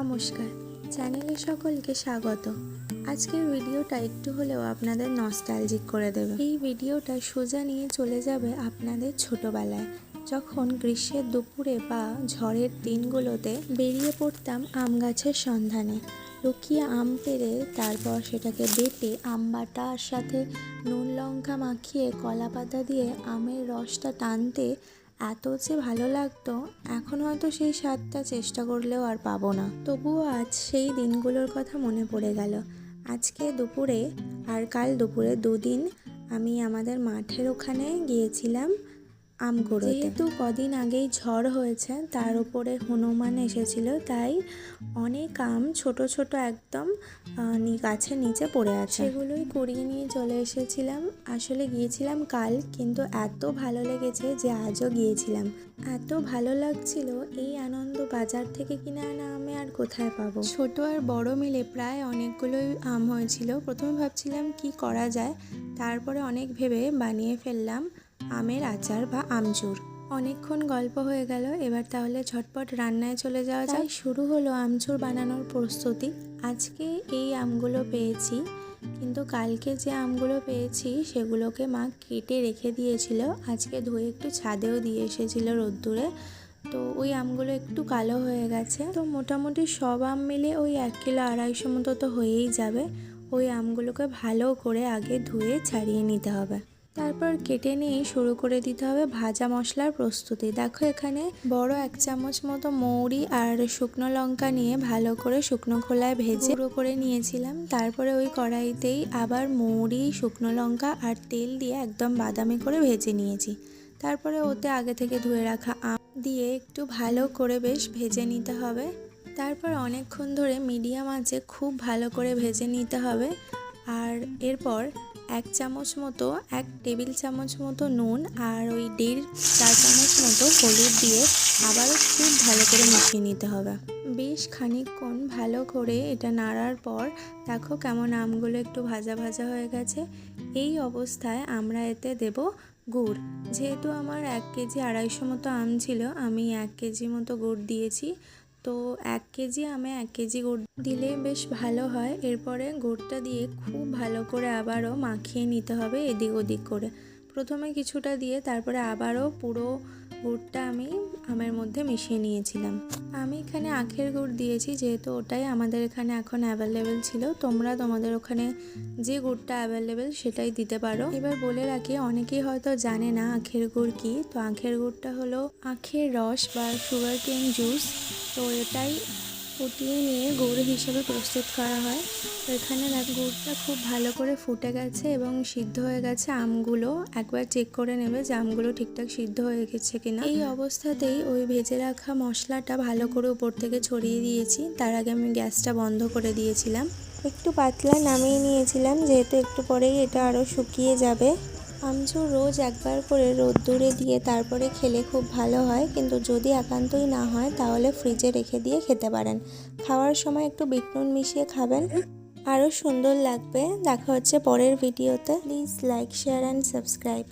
নমস্কার, চ্যানেলে সকলকে স্বাগত। আজকের ভিডিওটা একটু হলেও আপনাদের নস্টালজিক করে দেবে। এই ভিডিওটা সোজা নিয়ে চলে যাবে আপনাদের ছোটবেলায়, যখন গ্রীষ্মের দুপুরে বা ঝড়ের দিনগুলোতে বেরিয়ে পড়তাম আম গাছের সন্ধানে। লুকিয়ে আম পেড়ে তারপর সেটাকে বেটে আম বাটার সাথে নুন লঙ্কা মাখিয়ে কলা পাতা দিয়ে আমের রসটা টানতে এত যে ভালো লাগতো, এখন হয়তো সেই স্বাদটা চেষ্টা করলেও আর পাবো না। তবুও আজ সেই দিনগুলোর কথা মনে পড়ে গেল। আজকে দুপুরে আর কাল দুপুরে দুদিন আমি আমাদের মাঠের ওখানে গিয়েছিলাম আম কুড়োতে। যেহেতু কদিন আগেই ঝড় হয়েছে, তার উপরে হনুমান এসেছিল, তাই অনেক আম ছোট ছোট একদম গাছের নিচে পড়ে আছে। সেগুলোই কুড়িয়ে নিয়ে চলে এসেছিলাম। আসলে গিয়েছিলাম কাল, কিন্তু এত ভালো লেগেছে যে আজও গিয়েছিলাম। এত ভালো লাগছিল, এই আনন্দ বাজার থেকে কিনে আনা আমে আর কোথায় পাবো। ছোট আর বড় মিলে প্রায় অনেকগুলোই আম হয়েছিল। প্রথমে ভাবছিলাম কি করা যায়, তারপরে অনেক ভেবে বানিয়ে ফেললাম আমের আচার বা আমচুর। অনেকক্ষণ গল্প হয়ে গেল, এবার তাহলে ঝটপট রান্নায় চলে যাওয়া যায়। শুরু হলো আমচুর বানানোর প্রস্তুতি। আজকে এই আমগুলো পেয়েছি, কিন্তু কালকে যে আমগুলো পেয়েছি সেগুলোকে মা কেটে রেখে দিয়েছিল। আজকে ধুয়ে একটু ছাদেও দিয়ে এসেছিল রোদ্দুরে, তো ওই আমগুলো একটু কালো হয়ে গেছে। তো মোটামুটি সব আম মিলে ওই 1 কিলো 250 মতো তো হয়েই যাবে। ওই আমগুলোকে ভালো করে আগে ধুয়ে ছাড়িয়ে নিতে হবে, তারপর কেটে নিয়ে শুরু করে দিতে হবে ভাজা মশলার প্রস্তুতি। দেখো, এখানে বড় 1 চামচ মতো মৌরি আর শুকনো লঙ্কা নিয়ে ভালো করে শুকনো খোলায় ভেজে গুঁড়ো করে নিয়েছিলাম। তারপরে ওই কড়াইতেই আবার মৌরি, শুকনো লঙ্কা আর তেল দিয়ে একদম বাদামি করে ভেজে নিয়েছি। তারপরে ওতে আগে থেকে ধুয়ে রাখা আম দিয়ে একটু ভালো করে বেশ ভেজে নিতে হবে। তারপর অনেকক্ষণ ধরে মিডিয়াম আঁচে খুব ভালো করে ভেজে নিতে হবে। আর এরপর 1 চামচ মতো 1 টেবিল চামচ মতো নুন আর ওই 1.5 চা চামচ মতো হলুদ দিয়ে আবারও খুব ভালো করে মিশিয়ে নিতে হবে। বেশ খানিকক্ষণ ভালো করে এটা নাড়ার পর দেখো কেমন আমগুলো একটু ভাজা ভাজা হয়ে গেছে। এই অবস্থায় আমরা এতে দেব গুড়। যেহেতু আমার 1 কেজি 250 মতো আম ছিল, আমি 1 কেজি মতো গুড় দিয়েছি। তো 1 কেজি আমে 1 কেজি গুড় দিলে বেশ ভালো হয়। এরপরে গুড়টা দিয়ে খুব ভালো করে আবারও মাখিয়ে নিতে হবে এদিক ওদিক করে। প্রথমে কিছুটা দিয়ে তারপরে আবারও পুরো গুড়টা আমি আমের মধ্যে মিশিয়ে নিয়েছিলাম। আমি এখানে আখের গুড় দিয়েছি, যেহেতু ওটাই আমাদের এখানে এখন অ্যাভেলেবেল ছিল। তোমরা তোমাদের ওখানে যে গুড়টা অ্যাভেলেবেল সেটাই দিতে পারো। এবার বলে রাখি, অনেকেই হয়তো জানে না আখের গুড় কি। তো আখের গুড়টা হলো আখের রস বা সুগার কেন জুস। তো এটাই ফুটিয়ে নিয়ে গুড় হিসেবে প্রস্তুত করা হয়। তো এখানে গুড়টা খুব ভালো করে ফুটে গেছে এবং সিদ্ধ হয়ে গেছে। আমগুলো একবার চেক করে নেবে যে আমগুলো ঠিকঠাক সিদ্ধ হয়ে গেছে কিনা। এই অবস্থাতেই ওই ভেজে রাখা মশলাটা ভালো করে উপর থেকে ছড়িয়ে দিয়েছি। তার আগে আমি গ্যাসটা বন্ধ করে দিয়েছিলাম, একটু পাতলা নামিয়ে নিয়েছিলাম, যেহেতু একটু পরেই এটা আরও শুকিয়ে যাবে। আমচুর রোজ একবার করে রোদ্দুরে দিয়ে তারপরে খেলে খুব ভালো হয়, কিন্তু যদি একান্তই না হয় তাহলে ফ্রিজে রেখে দিয়ে খেতে পারেন। খাওয়ার সময় একটু বিট নুন মিশিয়ে খাবেন, আরও সুন্দর লাগবে। দেখা হচ্ছে পরের ভিডিওতে। Please like, share and subscribe.